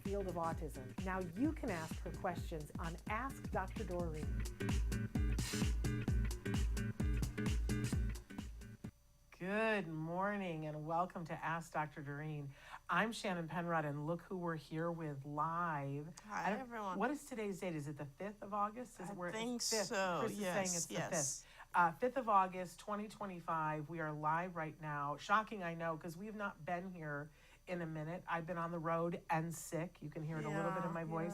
field of autism. Now you can ask her questions on Ask Dr. Doreen. Good morning and welcome to Ask Dr. Doreen. I'm Shannon Penrod, and look who we're here with live. Hi, everyone. What is today's date? Is it the 5th of August? I think so. Chris is saying it's the 5th. 5th of August, 2025. We are live right now. Shocking, I know, because we have not been here in a minute. I've been on the road and sick. You can hear it a little bit in my voice.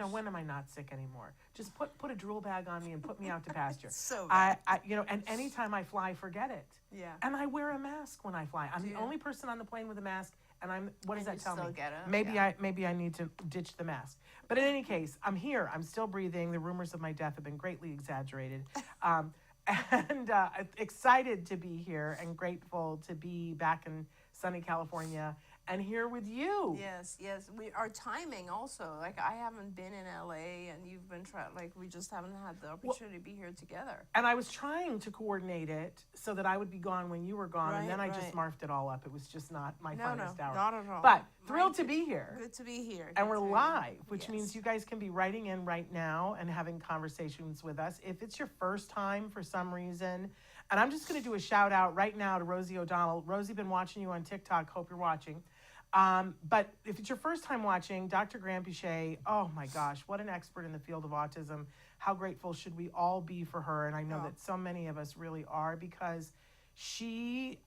When am I not sick anymore? Just put a drool bag on me and put me out to pasture. So bad. And anytime I fly, forget it. Yeah. And I wear a mask when I fly. I'm the only person on the plane with a mask. And what does that tell me? Get it. Maybe I need to ditch the mask. But in any case, I'm here. I'm still breathing. The rumors of my death have been greatly exaggerated. Excited to be here and grateful to be back in sunny California and here with you. Yes. Our timing also. Like, I haven't been in LA, and you've been we just haven't had the opportunity to be here together. And I was trying to coordinate it so that I would be gone when you were gone, and then I just marfed it all up. It was just not my finest hour. Not at all. But thrilled to be here. Good to be here. And we're live, which means you guys can be writing in right now and having conversations with us. If it's your first time for some reason, and I'm just going to do a shout out right now to Rosie O'Donnell. Rosie, been watching you on TikTok. Hope you're watching. But if it's your first time watching, Dr. Granpeesheh, oh my gosh, what an expert in the field of autism. How grateful should we all be for her? And I know that so many of us really are, because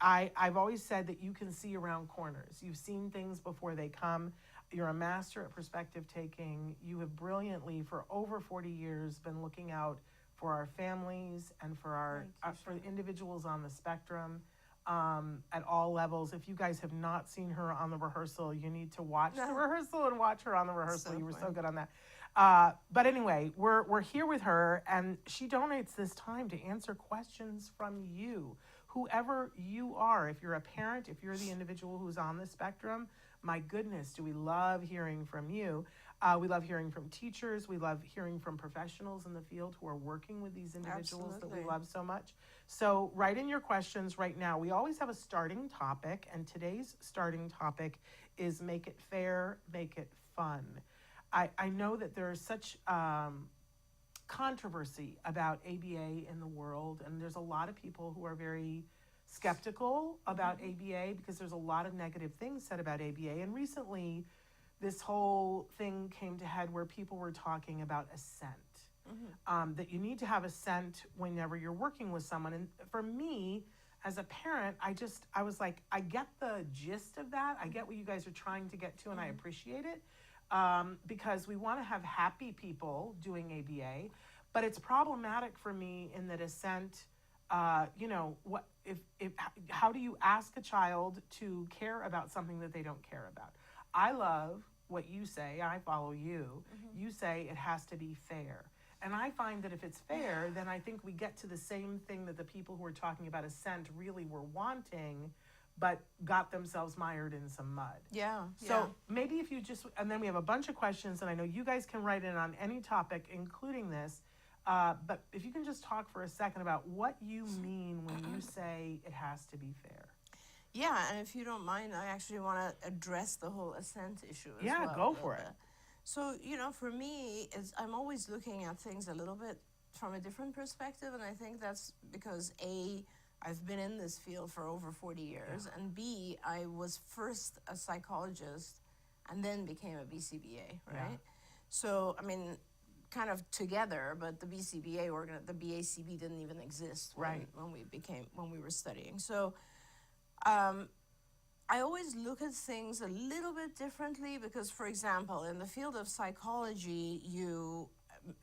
I've always said that you can see around corners. You've seen things before they come. You're a master at perspective taking. You have brilliantly, for over 40 years, been looking out for our families and for for individuals on the spectrum. At all levels. If you guys have not seen her on the rehearsal, you need to watch the rehearsal and watch her on the rehearsal. You were so good on that. But anyway, we're here with her, and she donates this time to answer questions from you, whoever you are. If you're a parent, if you're the individual who's on the spectrum, my goodness, do we love hearing from you. We love hearing from teachers. We love hearing from professionals in the field who are working with these individuals that we love so much. So write in your questions right now. We always have a starting topic, and today's starting topic is make it fair, make it fun. I know that there is such controversy about ABA in the world, and there's a lot of people who are very skeptical about ABA because there's a lot of negative things said about ABA. And recently, this whole thing came to head where people were talking about assent. That you need to have assent whenever you're working with someone. And for me, as a parent, I was like, I get the gist of that. I get what you guys are trying to get to, and I appreciate it. Because we want to have happy people doing ABA, but it's problematic for me in that assent, how do you ask a child to care about something that they don't care about? I love what you say. I follow you. You say it has to be fair. And I find that if it's fair, then I think we get to the same thing that the people who are talking about assent really were wanting, but got themselves mired in some mud. So maybe if you just, and then we have a bunch of questions, and I know you guys can write in on any topic, including this, but if you can just talk for a second about what you mean when you say it has to be fair. Yeah, and if you don't mind, I actually want to address the whole assent issue as well. Yeah, go for it. So, for me, I'm always looking at things a little bit from a different perspective, and I think that's because I've been in this field for over 40 years, and B, I was first a psychologist and then became a BCBA, right? Yeah. So, kind of together, but the BCBA the BACB didn't even exist when we were studying. So, I always look at things a little bit differently because, for example, in the field of psychology,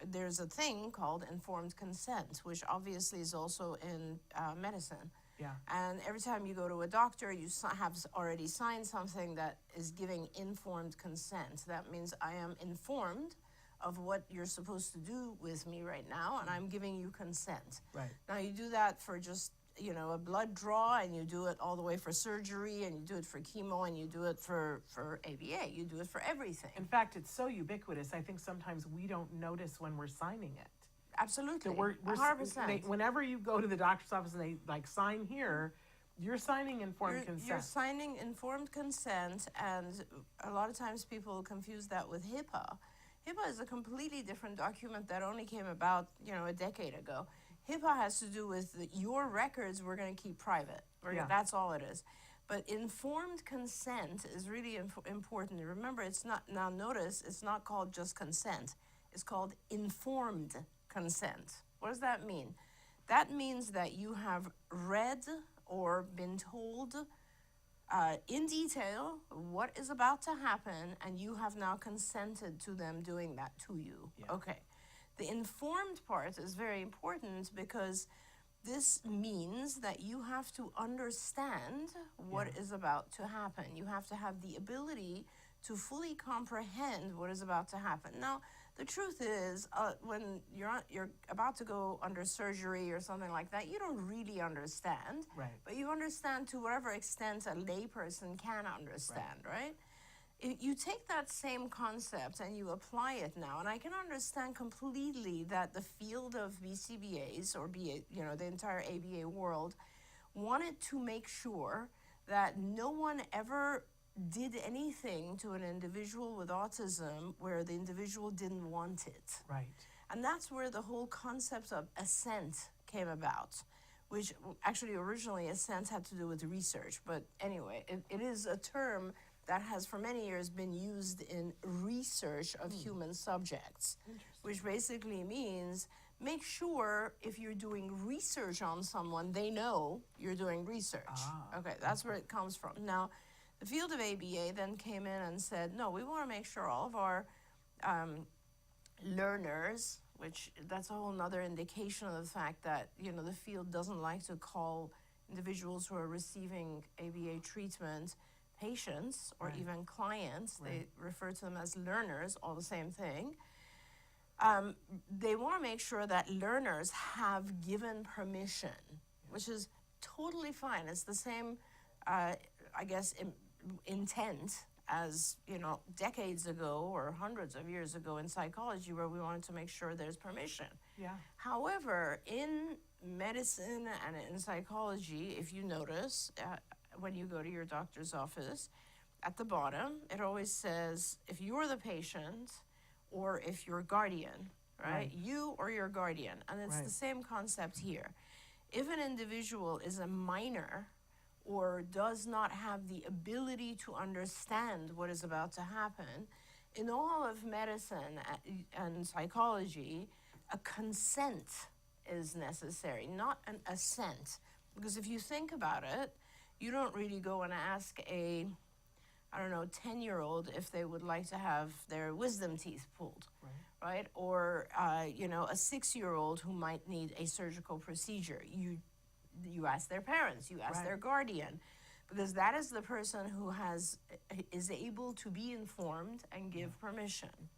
there's a thing called informed consent, which obviously is also in medicine. Yeah. And every time you go to a doctor, you have already signed something that is giving informed consent. That means I am informed of what you're supposed to do with me right now, and I'm giving you consent. Right. Now, you do that for just a blood draw, and you do it all the way for surgery, and you do it for chemo, and you do it for ABA. You do it for everything. In fact, it's so ubiquitous, I think sometimes we don't notice when we're signing it. Absolutely. So we're 100%. Whenever you go to the doctor's office and they sign here, You're signing informed consent. You're signing informed consent, and a lot of times people confuse that with HIPAA. HIPAA is a completely different document that only came about, a decade ago. HIPAA has to do with your records we're going to keep private. That's all it is. But informed consent is really important. Remember, it's not, now notice, it's not called just consent. It's called informed consent. What does that mean? That means that you have read or been told in detail what is about to happen, and you have now consented to them doing that to you. Yeah. Okay. The informed part is very important because this means that you have to understand what is about to happen. You have to have the ability to fully comprehend what is about to happen. Now, the truth is, when you're about to go under surgery or something like that, you don't really understand. Right. But you understand to whatever extent a layperson can understand, right? You take that same concept and you apply it now, and I can understand completely that the field of BCBAs, or the entire ABA world, wanted to make sure that no one ever did anything to an individual with autism where the individual didn't want it. Right. And that's where the whole concept of assent came about, which actually originally assent had to do with research. But anyway, it is a term that has for many years been used in research of human subjects, which basically means make sure if you're doing research on someone, they know you're doing research. Okay, that's where it comes from. Now, the field of ABA then came in and said, no, we want to make sure all of our learners, which that's a whole nother indication of the fact that, the field doesn't like to call individuals who are receiving ABA treatment patients or even clients. They refer to them as learners, all the same thing. They want to make sure that learners have given permission, which is totally fine. It's the same, intent as, decades ago or hundreds of years ago in psychology, where we wanted to make sure there's permission. Yeah. However, in medicine and in psychology, if you notice, when you go to your doctor's office, at the bottom, it always says if you're the patient or if you're guardian, right? You or your guardian. And it's the same concept here. If an individual is a minor or does not have the ability to understand what is about to happen, in all of medicine and psychology, a consent is necessary, not an assent. Because if you think about it, you don't really go and ask a 10-year-old if they would like to have their wisdom teeth pulled, right? Or, a 6-year-old who might need a surgical procedure. You ask their parents, you ask their guardian, because that is the person who is able to be informed and give permission.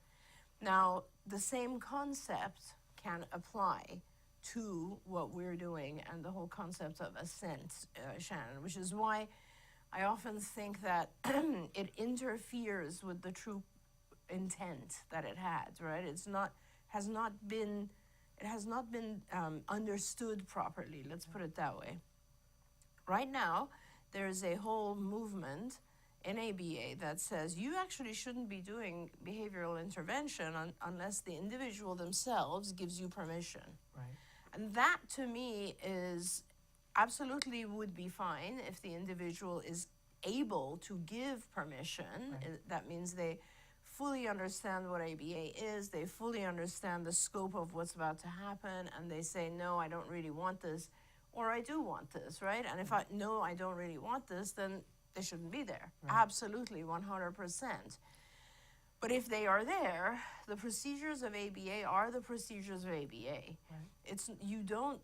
Now, the same concept can apply to what we're doing and the whole concept of assent, Shannon, which is why I often think that it interferes with the true intent that it had, right? It has not been understood properly, let's put it that way. Right now, there's a whole movement in ABA that says you actually shouldn't be doing behavioral intervention unless the individual themselves gives you permission. Right. And that, to me, is absolutely would be fine if the individual is able to give permission. That means they fully understand what ABA is, they fully understand the scope of what's about to happen, and they say, no, I don't really want this, or I do want this, right? And if I don't really want this, then they shouldn't be there. Absolutely, 100%. But if they are there, the procedures of ABA are the procedures of ABA. You don't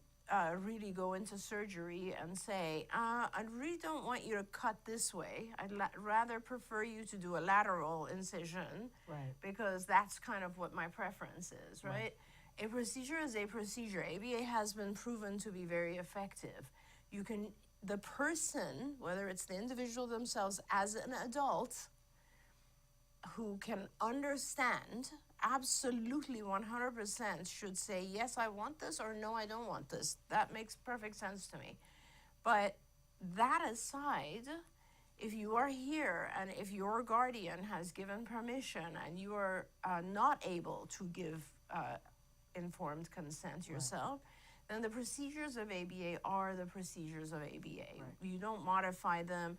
really go into surgery and say, I really don't want you to cut this way. I'd rather prefer you to do a lateral incision, because that's kind of what my preference is, right? A procedure is a procedure. ABA has been proven to be very effective. The person, whether it's the individual themselves as an adult, who can understand, absolutely 100% should say, yes, I want this, or no, I don't want this. That makes perfect sense to me. But that aside, if you are here and if your guardian has given permission and you are not able to give informed consent yourself, then the procedures of ABA are the procedures of ABA. Right. You don't modify them.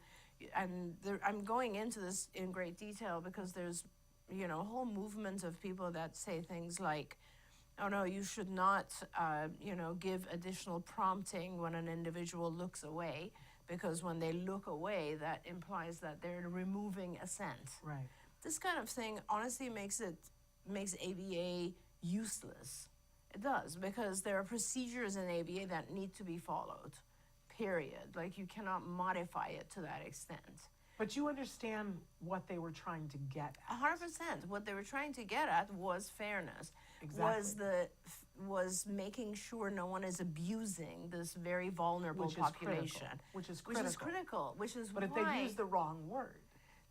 And I'm going into this in great detail because there's, a whole movement of people that say things like, oh no, you should not, give additional prompting when an individual looks away, because when they look away, that implies that they're removing assent. Right. This kind of thing honestly makes ABA useless. It does, because there are procedures in ABA that need to be followed, period. Like, you cannot modify it to that extent. But you understand what they were trying to get at. 100%. What they were trying to get at was fairness. Exactly. Was making sure no one is abusing this very vulnerable population. Which is critical. But if they use the wrong word.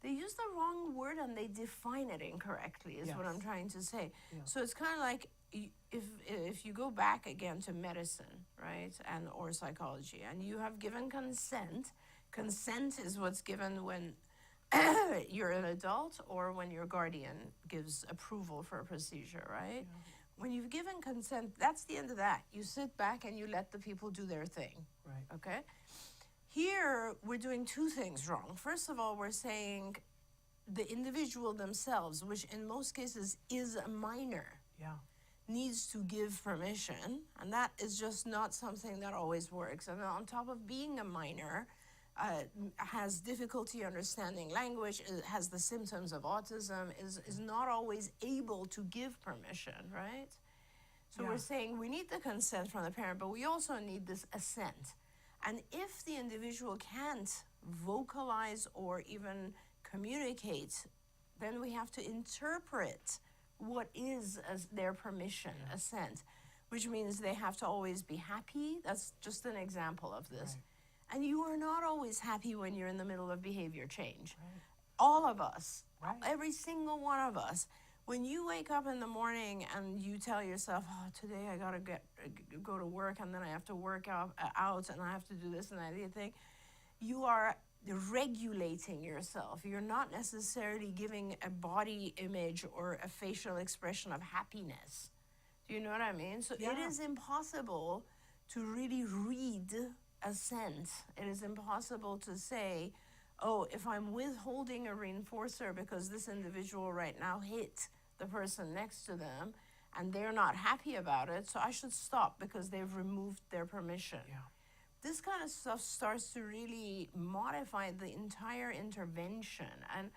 They use the wrong word and they define it incorrectly, is what I'm trying to say. Yeah. So it's kind of like, if you go back again to medicine, right, or psychology, and you have given consent. Consent is what's given when you're an adult or when your guardian gives approval for a procedure, right? Yeah. When you've given consent, that's the end of that. You sit back and you let the people do their thing. Right. Okay? Here, we're doing two things wrong. First of all, we're saying the individual themselves, which in most cases is a minor, needs to give permission, and that is just not something that always works. And on top of being a minor, has difficulty understanding language, has the symptoms of autism, is not always able to give permission, right? So we're saying we need the consent from the parent, but we also need this assent. And if the individual can't vocalize or even communicate, then we have to interpret what is as their permission, assent, which means they have to always be happy. That's just an example of this. Right. And you are not always happy when you're in the middle of behavior change. Right. All of us, every single one of us, when you wake up in the morning and you tell yourself, oh, today I gotta go to work and then I have to work out and I have to do this and that other thing, you are regulating yourself. You're not necessarily giving a body image or a facial expression of happiness. Do you know what I mean? So it is impossible to really read assent. It is impossible to say, oh, if I'm withholding a reinforcer because this individual right now hit the person next to them and they're not happy about it, so I should stop because they've removed their permission. Yeah. This kind of stuff starts to really modify the entire intervention. And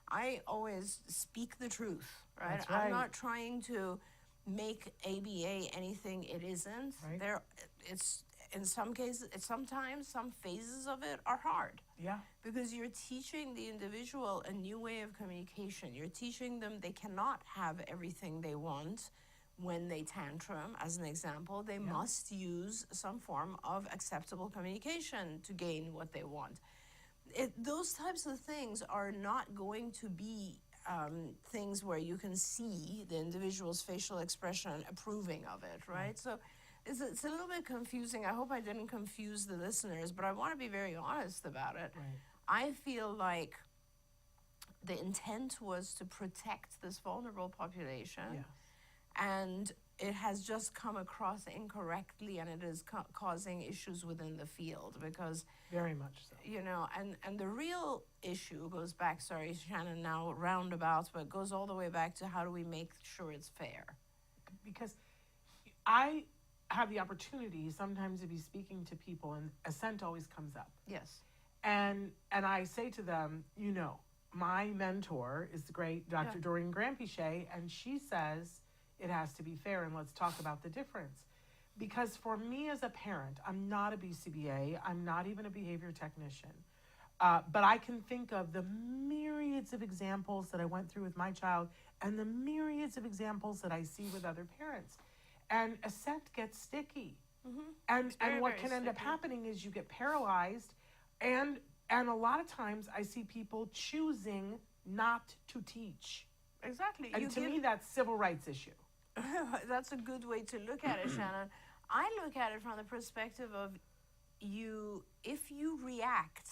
I always speak the truth, right? That's right. I'm not trying to make ABA anything it isn't. Right. It's in some cases, sometimes some phases of it are hard. Yeah. Because you're teaching the individual a new way of communication. You're teaching them they cannot have everything they want when they tantrum, as an example. They must use some form of acceptable communication to gain what they want. Those types of things are not going to be things where you can see the individual's facial expression approving of it, right? So it's a little bit confusing. I hope I didn't confuse the listeners, but I want to be very honest about it. Right. I feel like the intent was to protect this vulnerable population, and it has just come across incorrectly, and it is causing issues within the field because... Very much so. You know, and the real issue goes back, sorry, Shannon, now roundabouts, but it goes all the way back to how do we make sure it's fair? Because I have the opportunity sometimes to be speaking to people, and assent always comes up. Yes. And I say to them, you know, my mentor is the great Dr. Doreen Granpeesheh, and she says it has to be fair, and let's talk about the difference. Because for me as a parent, I'm not a BCBA, I'm not even a behavior technician, but I can think of the myriads of examples that I went through with my child and the myriads of examples that I see with other parents. And assent gets sticky. Mm-hmm. And what can end up happening is you get paralyzed, and a lot of times I see people choosing not to teach. Exactly. And to me, that's a civil rights issue. That's a good way to look at it, Shannon. I look at it from the perspective of if you react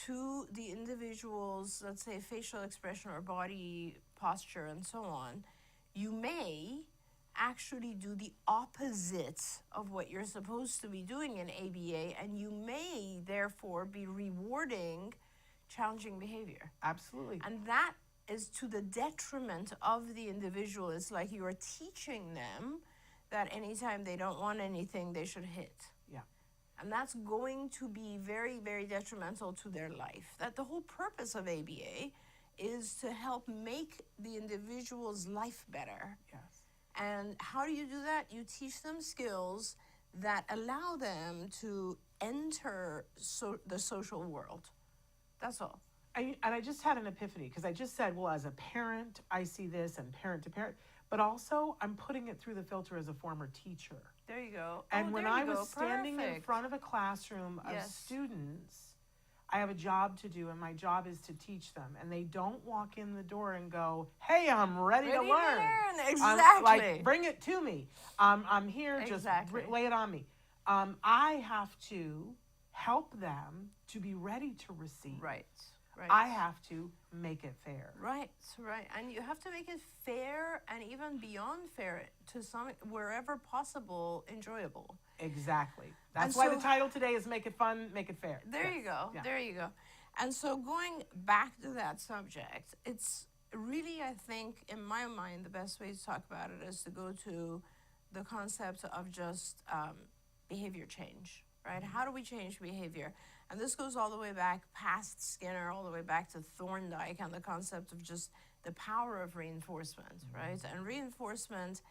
to the individual's, let's say, facial expression or body posture and so on, you may actually do the opposite of what you're supposed to be doing in ABA, and you may therefore be rewarding challenging behavior. Absolutely. And that is to the detriment of the individual. It's like you are teaching them that anytime they don't want anything, they should hit. Yeah. And that's going to be very, very detrimental to their life. That the whole purpose of ABA is to help make the individual's life better. Yes. And how do you do that? You teach them skills that allow them to enter the social world. That's all. And I just had an epiphany, because I just said, well, as a parent, I see this, and parent to parent, but also I'm putting it through the filter as a former teacher. There you go. And when I was standing in front of a classroom of students, I have a job to do, and my job is to teach them. And they don't walk in the door and go, hey, I'm ready to learn. Exactly. Like, bring it to me. I'm here, just lay it on me. I have to help them to be ready to receive. Right. I have to make it fair. Right. And you have to make it fair, and even beyond fair, to some, wherever possible, enjoyable. Exactly. That's why the title today is Make It Fun, Make It Fair. There you go. Yeah. There you go. And so going back to that subject, it's really, I think, in my mind, the best way to talk about it is to go to the concept of just behavior change, right? How do we change behavior? And this goes all the way back past Skinner, all the way back to Thorndike, and the concept of just the power of reinforcement, right? And reinforcement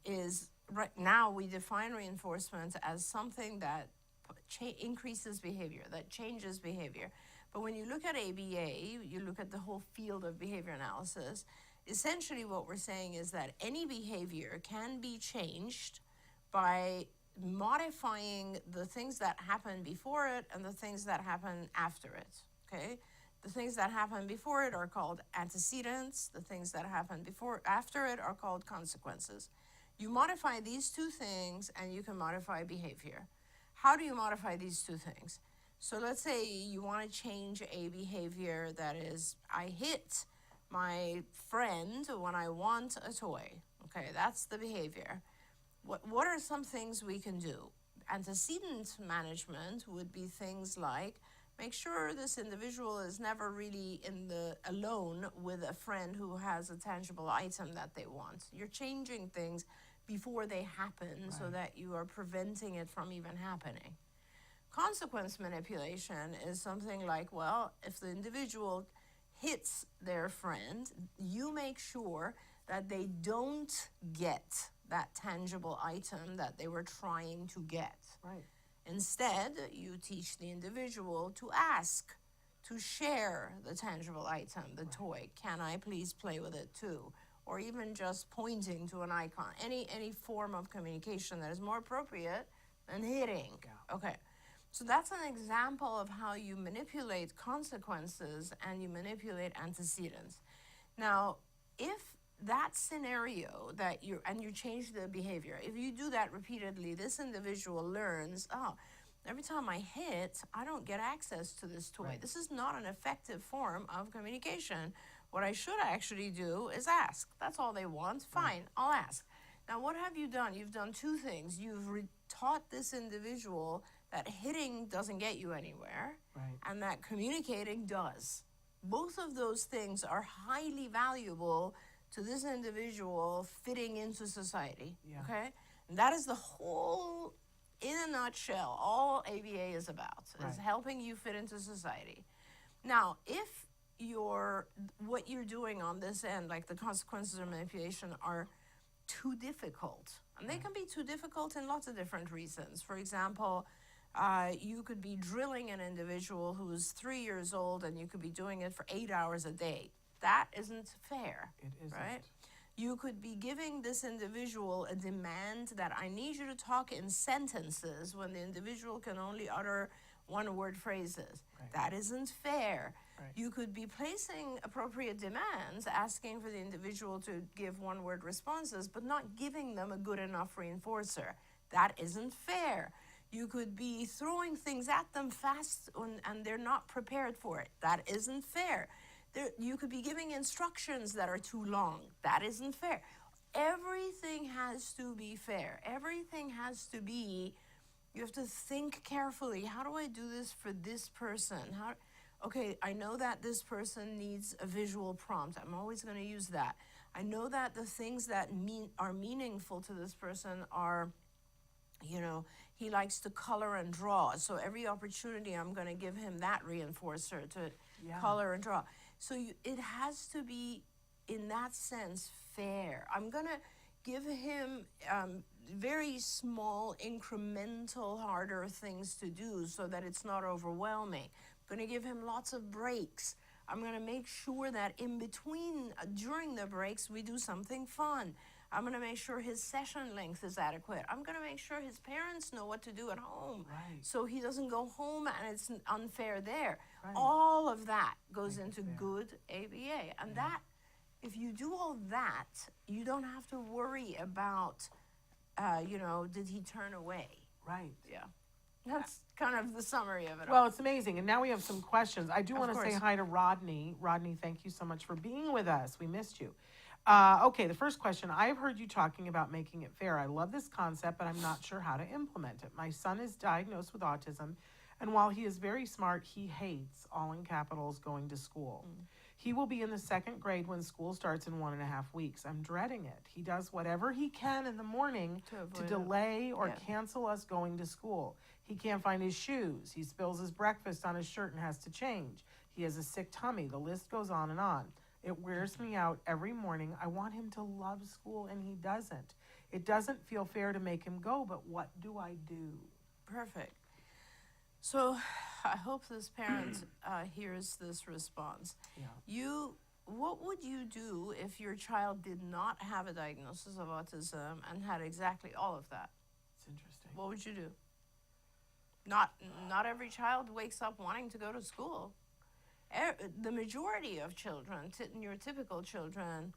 is, right now we define reinforcement as something that increases behavior, that changes behavior. But when you look at ABA, you look at the whole field of behavior analysis, essentially what we're saying is that any behavior can be changed by modifying the things that happen before it and the things that happen after it, okay? The things that happen before it are called antecedents. The things that happen after it are called consequences. You modify these two things and you can modify behavior. How do you modify these two things? So let's say you want to change a behavior that is, I hit my friend when I want a toy. Okay, that's the behavior. What are some things we can do? Antecedent management would be things like, make sure this individual is never really alone with a friend who has a tangible item that they want. You're changing things before they happen, so that you are preventing it from even happening. Consequence manipulation is something like, well, if the individual hits their friend, you make sure that they don't get that tangible item that they were trying to get. Right. Instead, you teach the individual to ask, to share the tangible item, the toy. Can I please play with it too? Or even just pointing to an icon. Any form of communication that is more appropriate than hitting. Yeah. Okay. So that's an example of how you manipulate consequences and you manipulate antecedents. Now, if that scenario you change the behavior, if you do that repeatedly, this individual learns, oh, every time I hit, I don't get access to this toy. Right. This is not an effective form of communication. What I should actually do is ask. That's all they want. Fine, I'll ask. Now, what have you done? You've done two things. You've taught this individual that hitting doesn't get you anywhere, and that communicating does. Both of those things are highly valuable to this individual fitting into society, okay? And that is the whole, in a nutshell, all ABA is about, is helping you fit into society. Now, if what you're doing on this end, like the consequences of manipulation, are too difficult, and they can be too difficult in lots of different reasons. For example, you could be drilling an individual who's 3 years old and you could be doing it for 8 hours a day. That isn't fair. It isn't. Right? You could be giving this individual a demand that I need you to talk in sentences when the individual can only utter one-word phrases. That isn't fair. You could be placing appropriate demands, asking for the individual to give one-word responses, but not giving them a good enough reinforcer. That isn't fair. You could be throwing things at them fast and they're not prepared for it. That isn't fair. You could be giving instructions that are too long. That isn't fair. Everything has to be fair. Everything has to be, you have to think carefully. How do I do this for this person? Okay, I know that this person needs a visual prompt. I'm always going to use that. I know that the things that are meaningful to this person are, he likes to color and draw. So every opportunity, I'm going to give him that reinforcer to color and draw. So it has to be, in that sense, fair. I'm going to give him very small, incremental, harder things to do so that it's not overwhelming. I'm going to give him lots of breaks. I'm going to make sure that in between, during the breaks, we do something fun. I'm going to make sure his session length is adequate. I'm going to make sure his parents know what to do at home. Right. So he doesn't go home and it's unfair there. Right. All of that goes into good ABA. And that, if you do all that, you don't have to worry about, did he turn away? Right. Yeah. That's kind of the summary of it all. Well, it's amazing. And now we have some questions. I do want to say course. hi to Rodney. Rodney, thank you so much for being with us. We missed you. Okay, the first question. I've heard you talking about making it fair. I love this concept, but I'm not sure how to implement it. My son is diagnosed with autism, and while he is very smart, he hates, all in capitals, going to school. He will be in the 2nd grade when school starts in 1.5 weeks. I'm dreading it. He does whatever he can in the morning to delay or cancel us going to school. He can't find his shoes. He spills his breakfast on his shirt and has to change. He has a sick tummy. The list goes on and on. It wears me out every morning. I want him to love school, and he doesn't. It doesn't feel fair to make him go, but what do I do? Perfect. So I hope this parent hears this response. Yeah. What would you do if your child did not have a diagnosis of autism and had exactly all of that? It's interesting. What would you do? Not every child wakes up wanting to go to school. The majority of children, your typical children,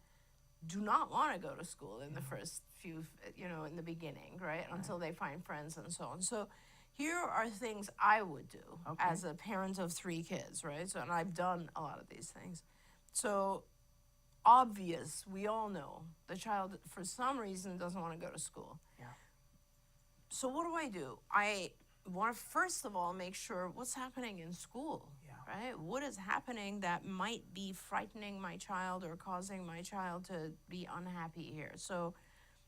do not want to go to school in the first few, in the beginning, right? Until they find friends and so on. So here are things I would do as a parent of 3 kids, right? So, and I've done a lot of these things. So obvious, we all know the child, for some reason, doesn't want to go to school. Yeah. So what do? I want to, first of all, make sure what's happening in school. Right? What is happening that might be frightening my child or causing my child to be unhappy here? So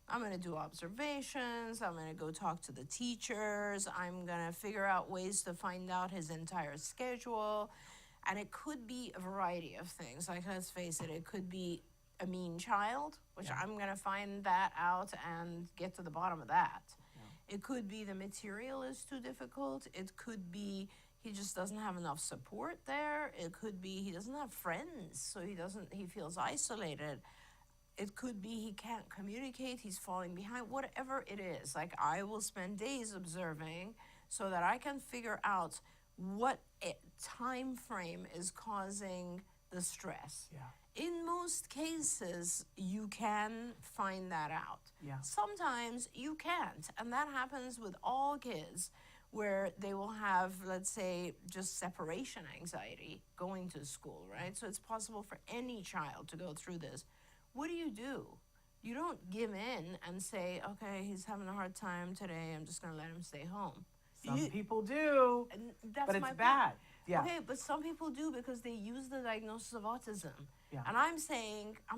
I'm going to do observations. I'm going to go talk to the teachers. I'm going to figure out ways to find out his entire schedule. And it could be a variety of things. Like, let's face it, it could be a mean child, which I'm going to find that out and get to the bottom of that. Yeah. It could be the material is too difficult. It could be he just doesn't have enough support there. It could be he doesn't have friends, so he feels isolated. It could be he can't communicate, he's falling behind, whatever it is. Like, I will spend days observing so that I can figure out what time frame is causing the stress. Yeah. In most cases, you can find that out. Yeah. Sometimes you can't, and that happens with all kids, where they will have, let's say, just separation anxiety going to school, right? So it's possible for any child to go through this. What do? You don't give in and say, okay, he's having a hard time today, I'm just going to let him stay home. Some people do, but it's bad. Yeah. Okay, but some people do because they use the diagnosis of autism. Yeah. And I'm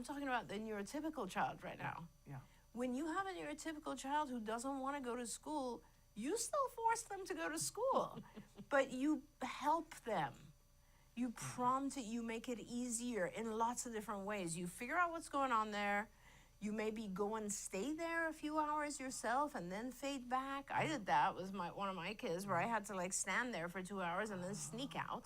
talking about the neurotypical child right now. Yeah. When you have a neurotypical child who doesn't want to go to school, you still force them to go to school, but you help them. You prompt it, you make it easier in lots of different ways. You figure out what's going on there. You maybe go and stay there a few hours yourself and then fade back. I did that with one of my kids where I had to stand there for 2 hours and then sneak out.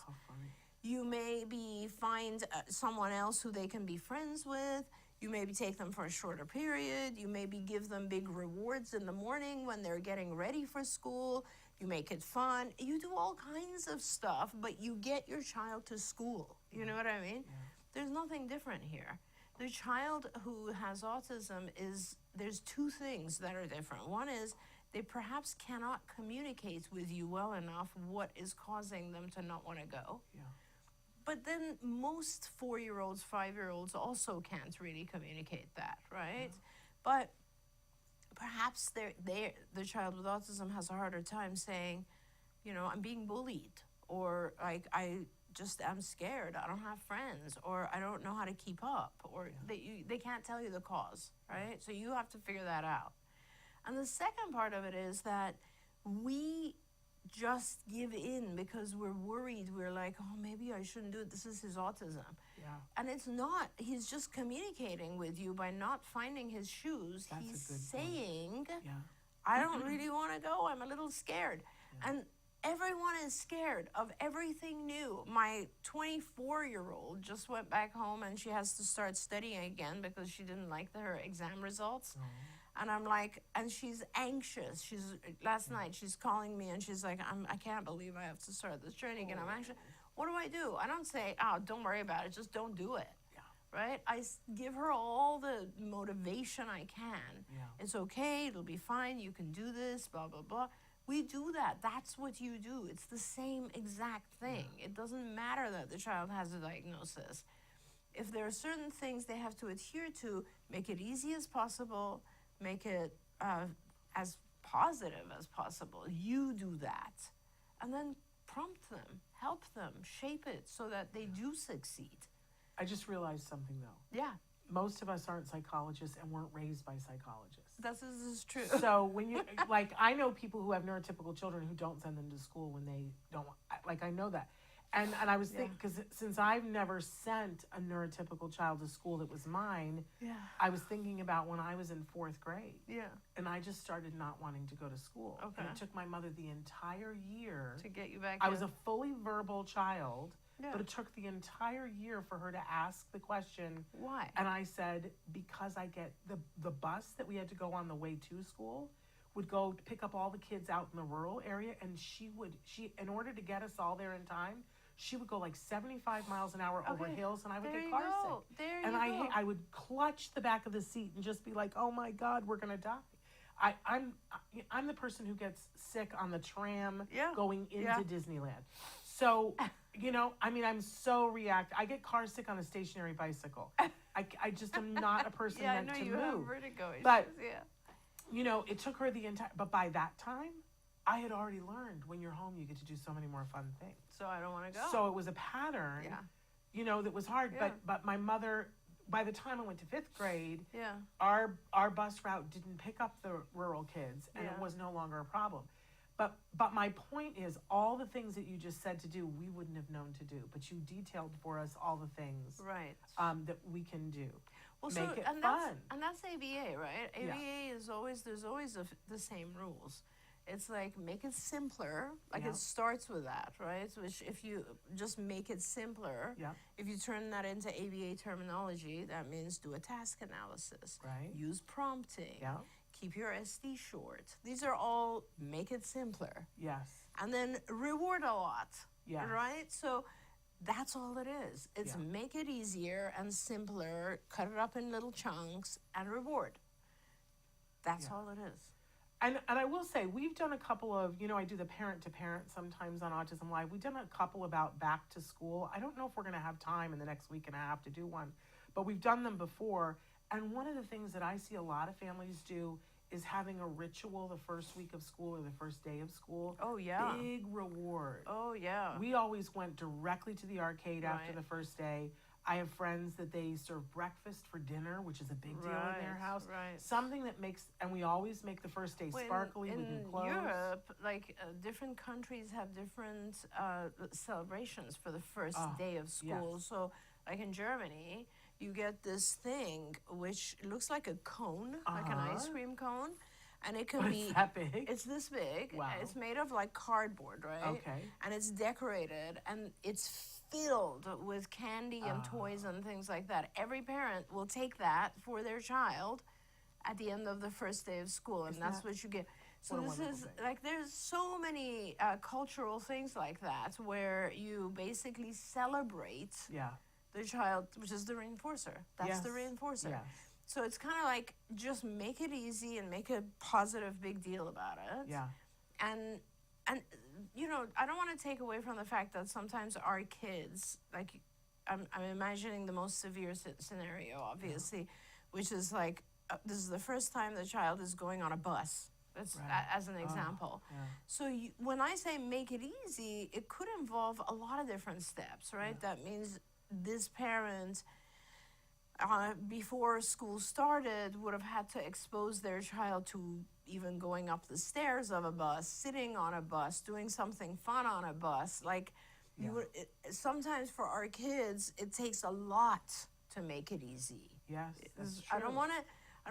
You maybe find someone else who they can be friends with. You maybe take them for a shorter period. You maybe give them big rewards in the morning when they're getting ready for school. You make it fun. You do all kinds of stuff, but you get your child to school. You know what I mean? Yeah. There's nothing different here. The child who has autism there's 2 things that are different. One is they perhaps cannot communicate with you well enough what is causing them to not want to go. Yeah. But then most 4-year-olds, 5-year-olds also can't really communicate that, right? But perhaps the child with autism has a harder time saying, I'm being bullied, or like I just am scared, I don't have friends, or I don't know how to keep up, or they can't tell you the cause, right? So you have to figure that out. And the second part of it is that we just give in because we're worried. We're like, oh, maybe I shouldn't do it. This is his autism. Yeah. And it's not. He's just communicating with you by not finding his shoes. That's He's a good saying, Yeah. I don't really want to go. I'm a little scared. Yeah. And everyone is scared of everything new. My 24-year-old just went back home and she has to start studying again because she didn't like her exam results. And I'm like, and she's anxious. Last night she's calling me and she's like, I can't believe I have to start this journey again. I'm anxious. What do? I don't say, oh, don't worry about it. Just don't do it. Yeah. Right? I give her all the motivation I can. Yeah. It's okay. It'll be fine. You can do this, blah, blah, blah. We do that. That's what you do. It's the same exact thing. Yeah. It doesn't matter that the child has a diagnosis. If there are certain things they have to adhere to, make it easy as possible. Make it as positive as possible. You do that. And then prompt them, help them, shape it so that they do succeed. I just realized something, though. Yeah. Most of us aren't psychologists and weren't raised by psychologists. This is true. So when you, like, I know people who have neurotypical children who don't send them to school when they don't, like, I know that. And I was thinking, because since I've never sent a neurotypical child to school that was mine, I was thinking about when I was in 4th grade. Yeah. And I just started not wanting to go to school. Okay. And it took my mother the entire year to get you back I was a fully verbal child, Yeah. but it took the entire year for her to ask the question. Why? And I said, because I get the bus that we had to go on the way to school would go to pick up all the kids out in the rural area, and she in order to get us all there in time, she would go like 75 miles an hour over hills, and I would get car sick. There and you go. I would clutch the back of the seat and just be like, oh my God, we're gonna die. I'm the person who gets sick on the tram going into Disneyland. So, I'm so reactive. I get car sick on a stationary bicycle. I just am not a person meant to move. Yeah, I know you have vertigo issues. But, it took her but by that time, I had already learned when you're home, you get to do so many more fun things. So I don't want to go. So it was a pattern, that was hard. Yeah. But my mother, by the time I went to 5th grade, Yeah. our bus route didn't pick up the rural kids, and it was no longer a problem. But my point is, all the things that you just said to do, we wouldn't have known to do. But you detailed for us all the things that we can do. Well, Make it fun. That's ABA, right? ABA is always, there's always the same rules. It's like, make it simpler. Like it starts with that, right? Which if you just make it simpler, if you turn that into ABA terminology, that means do a task analysis. Right. Use prompting. Yeah. Keep your SD short. These are all make it simpler. Yes. And then reward a lot. Yes. Right? So that's all it is. It's make it easier and simpler, cut it up in little chunks, and reward. That's all it is. And I will say, we've done a couple of, I do the parent-to-parent sometimes on Autism Live. We've done a couple about back to school. I don't know if we're going to have time in the next week and a half to do one, but we've done them before. And one of the things that I see a lot of families do is having a ritual the first week of school or the first day of school. Oh, yeah. Big reward. Oh, yeah. We always went directly to the arcade after the first day. I have friends that they serve breakfast for dinner, which is a big deal in their house. Right. Something that makes, and we always make the first day sparkly with new clothes. In Europe, different countries have different celebrations for the first day of school. Yes. So, like in Germany, you get this thing which looks like a cone, like an ice cream cone. And it can be It's that big? It's this big. Wow. It's made of like cardboard, right? Okay. And it's decorated and it's filled with candy and toys and things like that. Every parent will take that for their child at the end of the first day of school, and that's what you get. So this is like, there's so many cultural things like that where you basically celebrate the child, which is the reinforcer. That's the reinforcer. Yes. So it's kind of like just make it easy and make a positive big deal about it. Yeah. And you know, I don't want to take away from the fact that sometimes our kids, like I'm imagining the most severe scenario, obviously, which is like this is the first time the child is going on a bus. That's as an example. Yeah. So when I say make it easy, it could involve a lot of different steps, right? That means this parent, before school started, would have had to expose their child to even going up the stairs of a bus, sitting on a bus, doing something fun on a bus. Like, sometimes for our kids, it takes a lot to make it easy. Yes, that's true. I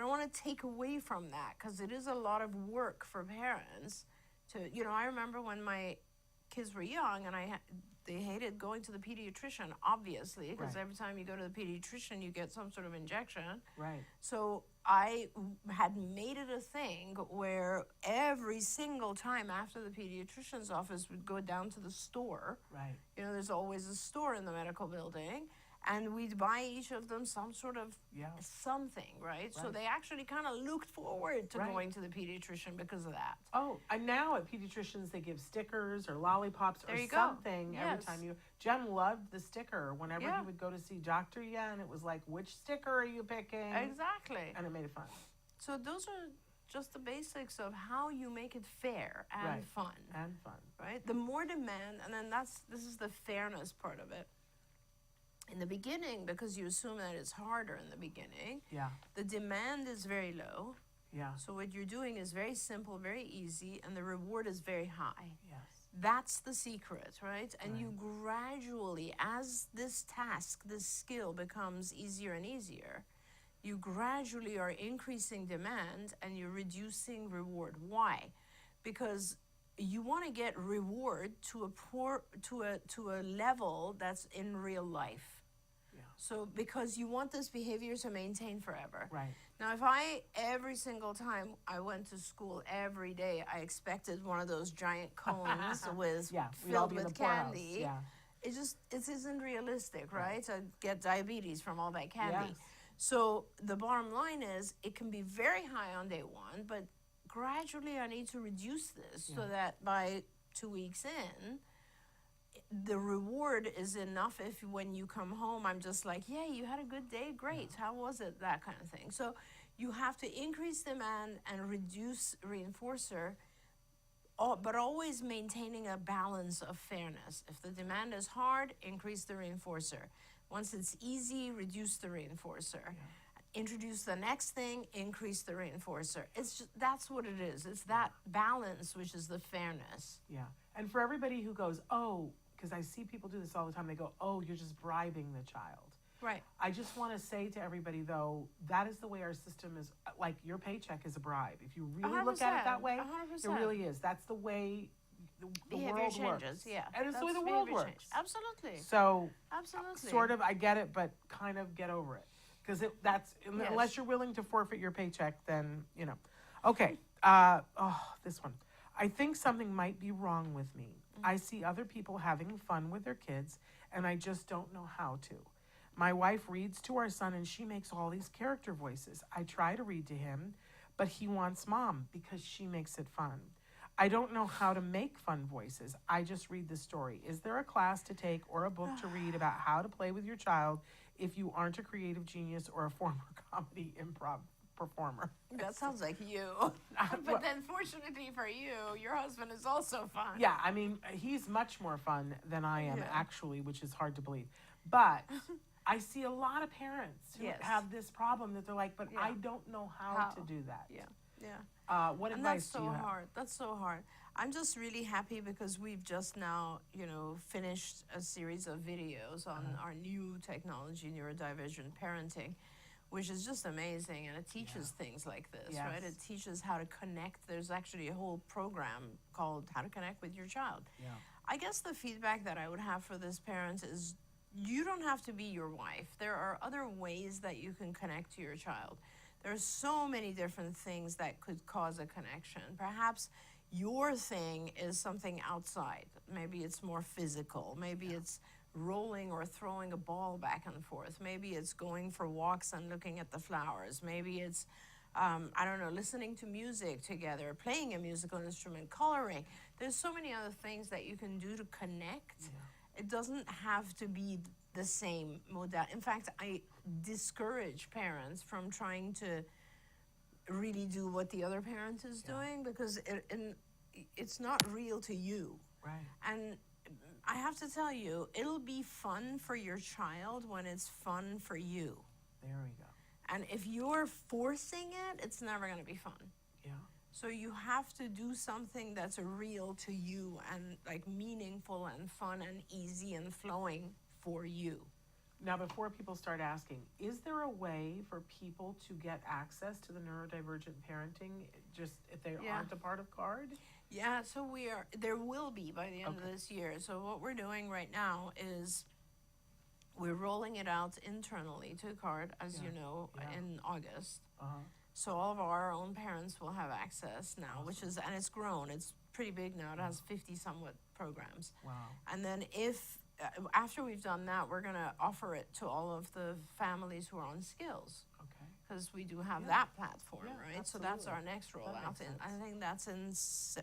don't want to take away from that, because it is a lot of work for parents to, you know, I remember when my kids were young and they hated going to the pediatrician, obviously, because every time you go to the pediatrician, you get some sort of injection. Right. So I had made it a thing where every single time after the pediatrician's office, we'd go down to the store. Right. You know, there's always a store in the medical building. And we'd buy each of them some sort of something, right? So they actually kind of looked forward to going to the pediatrician because of that. Oh, and now at pediatricians, they give stickers or lollipops or something every time you... Jem loved the sticker whenever you would go to see Dr. Yen. It was like, which sticker are you picking? Exactly. And it made it fun. So those are just the basics of how you make it fair and fun. And fun. Right? The more demand, and then this is the fairness part of it. In the beginning, because you assume that it's harder in the beginning, the demand is very low. Yeah. So what you're doing is very simple, very easy, and the reward is very high. Yes. That's the secret, right? And you gradually, as this task, this skill becomes easier and easier, you gradually are increasing demand and you're reducing reward. Why? Because you want to get reward to a level that's in real life. Yeah. So because you want this behavior to maintain forever. Right. Now, if every single time I went to school every day, I expected one of those giant cones filled with candy. It isn't realistic, right? I'd get diabetes from all that candy. Yes. So the bottom line is it can be very high on day one, but gradually I need to reduce this so that by 2 weeks in, the reward is enough. If when you come home, I'm just like, yeah, you had a good day, great. How was it? That kind of thing. So you have to increase demand and reduce reinforcer, but always maintaining a balance of fairness. If the demand is hard, increase the reinforcer. Once it's easy, reduce the reinforcer. Introduce the next thing, increase the reinforcer. It's just, that's what it is. It's that balance, which is the fairness. Yeah. And for everybody who goes, oh, because I see people do this all the time, they go, oh, you're just bribing the child. Right. I just want to say to everybody, though, that is the way our system is. Like, your paycheck is a bribe. If you really 100%, look at it that way, 100%. it really is. That's the way the Behavior world changes, works. yeah. And it's the way the world works. Absolutely. So, absolutely. Sort of, I get it, but kind of get over it. Because unless you're willing to forfeit your paycheck, then, you know. Okay, this one. I think something might be wrong with me. I see other people having fun with their kids, and I just don't know how to. My wife reads to our son, and she makes all these character voices. I try to read to him, but he wants mom because she makes it fun. I don't know how to make fun voices. I just read the story. Is there a class to take or a book to read about how to play with your child if you aren't a creative genius or a former comedy improv performer? That sounds like you. But then fortunately for you, your husband is also fun. Yeah, I mean, he's much more fun than I am, actually, which is hard to believe. But I see a lot of parents who have this problem that they're like, but I don't know how to do that. Yeah, yeah. What advice do you have? That's so hard. I'm just really happy because we've just now, finished a series of videos on our new technology, neurodivergent parenting, which is just amazing. And it teaches things like this, right? It teaches how to connect. There's actually a whole program called How to Connect with Your Child. Yeah. I guess the feedback that I would have for this parent is you don't have to be your wife. There are other ways that you can connect to your child. There are so many different things that could cause a connection. Perhaps your thing is something outside. Maybe it's more physical. Maybe it's rolling or throwing a ball back and forth. Maybe it's going for walks and looking at the flowers. Maybe it's, I don't know, listening to music together, playing a musical instrument, coloring. There's so many other things that you can do to connect. Yeah. It doesn't have to be the same modality. In fact, I discourage parents from trying to really do what the other parent is doing, because it's not real to you. Right. And I have to tell you, it'll be fun for your child when it's fun for you. There we go. And if you're forcing it, it's never going to be fun. Yeah. So you have to do something that's real to you and like meaningful and fun and easy and flowing for you. Now, before people start asking, is there a way for people to get access to the neurodivergent parenting, just if they aren't a part of CARD? Yeah, so there will be by the end of this year. So what we're doing right now is we're rolling it out internally to CARD, as you know, in August. So all of our own parents will have access now, and it's grown. It's pretty big now. It has 50 somewhat programs. Wow. And then after we've done that, we're going to offer it to all of the families who are on skills. Okay. Because we do have that platform, right? Absolutely. So that's our next rollout. I think that's in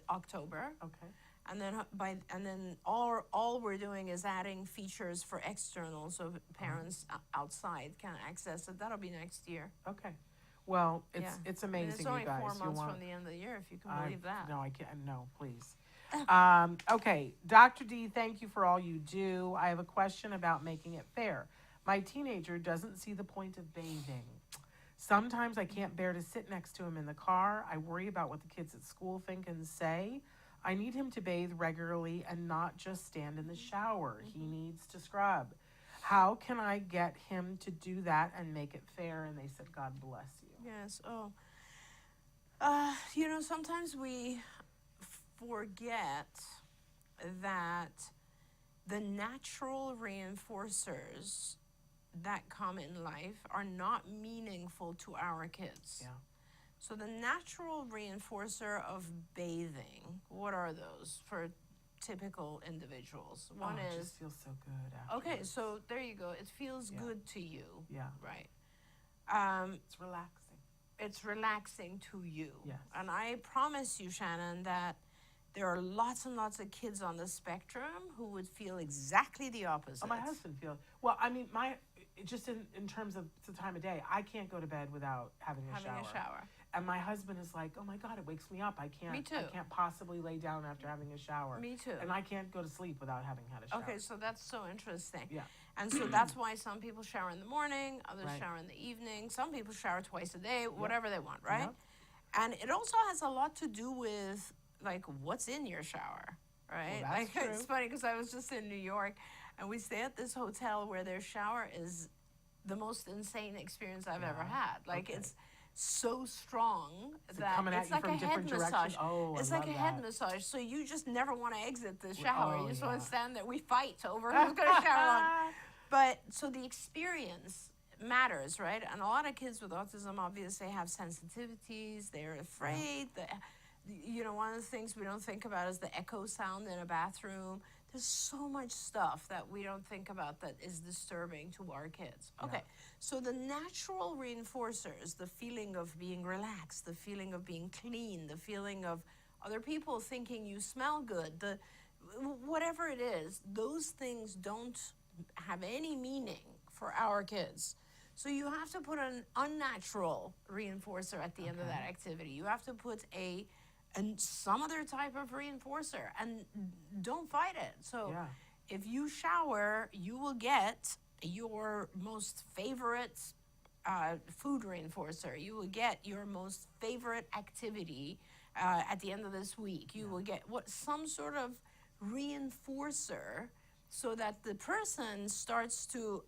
October. Okay. And then all we're doing is adding features for external, so parents outside can access it. That'll be next year. Okay. Well, it's amazing, it's only you guys. 4 months from the end of the year, if you can believe that. No, I can't. No, please. Okay, Dr. D, thank you for all you do. I have a question about making it fair. My teenager doesn't see the point of bathing. Sometimes I can't bear to sit next to him in the car. I worry about what the kids at school think and say. I need him to bathe regularly and not just stand in the shower. He needs to scrub. How can I get him to do that and make it fair? And they said, God bless you. Yes. Oh, sometimes we forget that the natural reinforcers that come in life are not meaningful to our kids. Yeah. So the natural reinforcer of bathing, what are those for typical individuals? One is... It just feels so good afterwards. Okay, so there you go. It feels good to you. Yeah. Right. It's relaxing. It's relaxing to you. Yes. And I promise you, Shannon, that there are lots and lots of kids on the spectrum who would feel exactly the opposite. Oh, my husband feels... Well, I mean, just in terms of the time of day, I can't go to bed without having a shower. And my husband is like, oh my God, it wakes me up. I can't possibly lay down after having a shower. Me too. And I can't go to sleep without having had a shower. Okay, so that's so interesting. Yeah. And so that's why some people shower in the morning, others shower in the evening. Some people shower twice a day, whatever they want, right? Yep. And it also has a lot to do with, like, what's in your shower, right? Well, that's true. It's funny because I was just in New York, and we stay at this hotel where their shower is the most insane experience I've ever had. Like, it's so strong that it's like a head massage. Oh, it's like a head massage. So you just never want to exit the shower. You just want to stand there. We fight over who's going to shower on. But so the experience matters, right? And a lot of kids with autism obviously have sensitivities. They're afraid. One of the things we don't think about is the echo sound in a bathroom. There's so much stuff that we don't think about that is disturbing to our kids. Okay, so the natural reinforcers, the feeling of being relaxed, the feeling of being clean, the feeling of other people thinking you smell good, whatever it is, those things don't have any meaning for our kids. So you have to put an unnatural reinforcer at the end of that activity. You have to put some other type of reinforcer, and don't fight it. So if you shower, you will get your most favorite food reinforcer. You will get your most favorite activity at the end of this week. You will get some sort of reinforcer so that the person starts to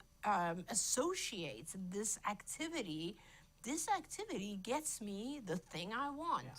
associate this activity. This activity gets me the thing I want. Yeah.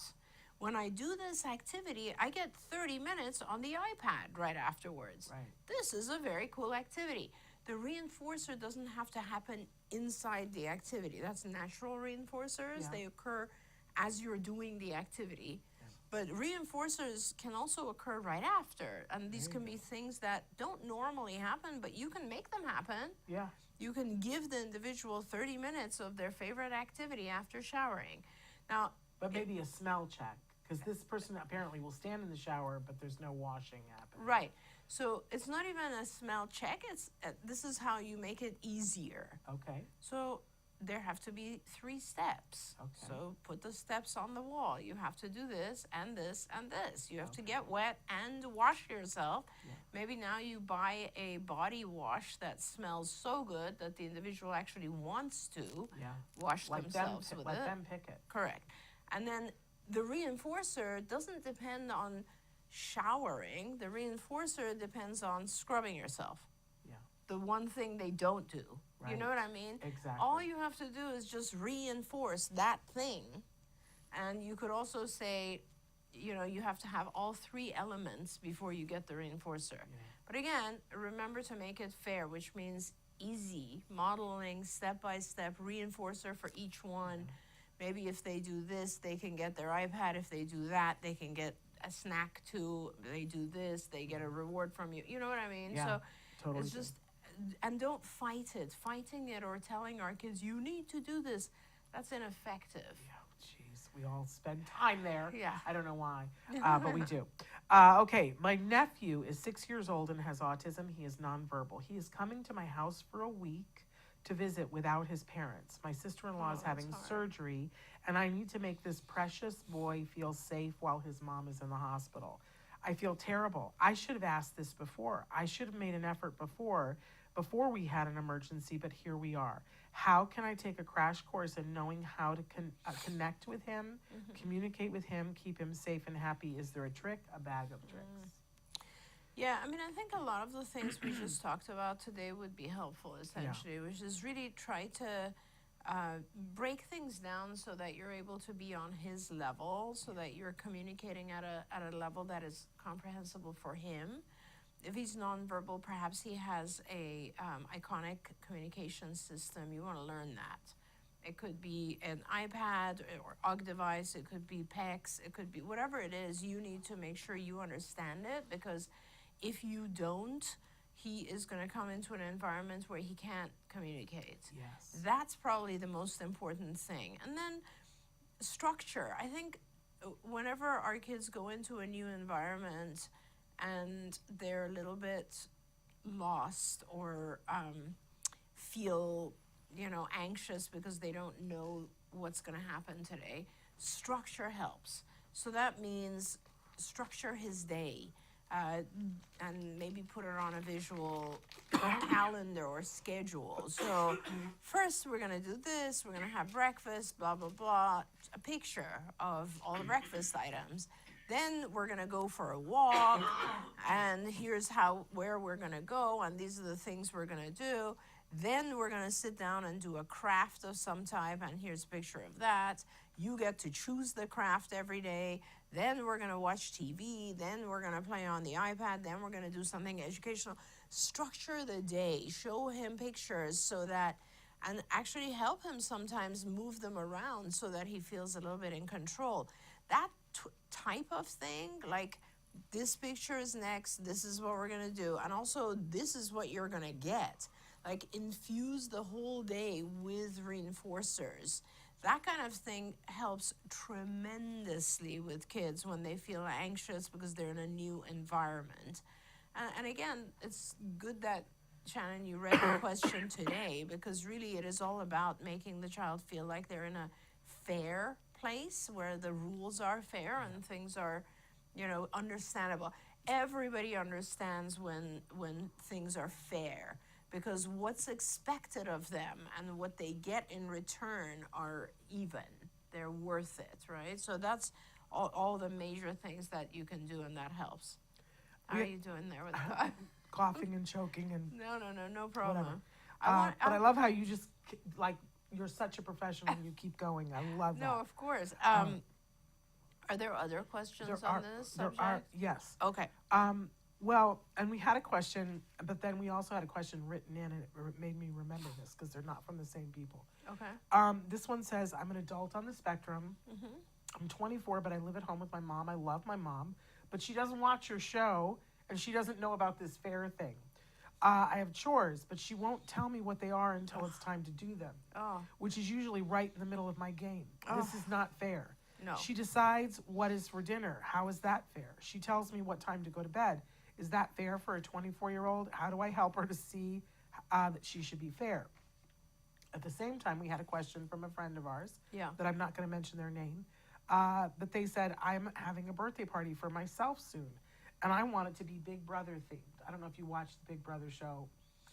When I do this activity, I get 30 minutes on the iPad right afterwards. Right. This is a very cool activity. The reinforcer doesn't have to happen inside the activity. That's natural reinforcers. Yeah. They occur as you're doing the activity. Yeah. But reinforcers can also occur right after. And these can be things that don't normally happen, but you can make them happen. Yeah. You can give the individual 30 minutes of their favorite activity after showering. Now, But maybe a smell check, because this person apparently will stand in the shower, but there's no washing happening. right. So it's not even a smell check. It's this is how you make it easier. Okay. So there have to be 3 steps. Okay. So put the steps on the wall. You have to do this and this and this. You have to get wet and wash yourself. Yeah. Maybe now you buy a body wash that smells so good that the individual actually wants to Yeah. wash Let themselves with let it. them pick it. Correct. And then the reinforcer doesn't depend on showering. The reinforcer depends on scrubbing yourself. Yeah. The one thing they don't do. You know Right. what I mean? Exactly. All you have to do is just reinforce that thing. And you could also say, you have to have all 3 elements before you get the reinforcer. Yeah. But again, remember to make it fair, which means easy, modeling, step-by-step, reinforcer for each one. Maybe if they do this, they can get their iPad. If they do that, they can get a snack too. They do this, they get a reward from you. You know what I mean? Yeah, So totally it's do. just, and don't fight it. Fighting it or telling our kids, you need to do this, that's ineffective. Yeah, jeez, we all spend time there. Yeah. I don't know why, but we do. Okay, my nephew is 6 years old and has autism. He is nonverbal. He is coming to my house for a week to visit without his parents. My sister-in-law is that's having hard. surgery, and I need to make this precious boy feel safe while his mom is in the hospital. I feel terrible. I should have asked this before. I should have made an effort before we had an emergency, but here we are. How can I take a crash course in knowing how to connect with him, communicate with him, keep him safe and happy? Is there a trick? A bag of tricks. Yeah, I mean, I think a lot of the things we just talked about today would be helpful, essentially, which is really try to break things down so that you're able to be on his level, so that you're communicating at a level that is comprehensible for him. If he's nonverbal, perhaps he has a iconic communication system. You want to learn that. It could be an iPad or OG device. It could be PEX. It could be whatever it is. You need to make sure you understand it, because if you don't, he is going to come into an environment where he can't communicate. Yes. That's probably the most important thing. And then structure. I think whenever our kids go into a new environment and they're a little bit lost or feel, anxious because they don't know what's going to happen today, structure helps. So that means structure his day. And maybe put it on a visual calendar or schedule. So first we're going to do this, we're going to have breakfast, blah, blah, blah, a picture of all the breakfast items. Then we're going to go for a walk, and here's where we're going to go, and these are the things we're going to do. Then we're going to sit down and do a craft of some type, and here's a picture of that. You get to choose the craft every day. Then we're going to watch TV. Then we're going to play on the iPad. Then we're going to do something educational. Structure the day. Show him pictures and actually help him sometimes move them around so that he feels a little bit in control. That type of thing, like this picture is next, this is what we're going to do, and also this is what you're going to get. Like infuse the whole day with reinforcers. That kind of thing helps tremendously with kids when they feel anxious because they're in a new environment. And again, it's good that, Shannon, you read the question today, because really it is all about making the child feel like they're in a fair place where the rules are fair and things are, understandable. Everybody understands when things are fair, because what's expected of them and what they get in return are even. They're worth it, right? So that's all the major things that you can do, and that helps. How are you doing there with the Coughing and choking and No problem. whatever. But I love how you just, you're such a professional and you keep going. I love that. No, of course. Are there other questions on this subject? Yes. Okay. Well, and we had a question, but then we also had a question written in, and it made me remember this because they're not from the same people. Okay. This one says, I'm an adult on the spectrum. I'm 24, but I live at home with my mom. I love my mom, but she doesn't watch your show and she doesn't know about this fair thing. I have chores, but she won't tell me what they are until it's time to do them, which is usually right in the middle of my game. This is not fair. No. She decides what is for dinner. How is that fair? She tells me what time to go to bed. Is that fair for a 24-year-old? How do I help her to see that she should be fair? At the same time, we had a question from a friend of ours that I'm not going to mention their name, but they said, I'm having a birthday party for myself soon, and I want it to be Big Brother themed. I don't know if you watch the Big Brother show.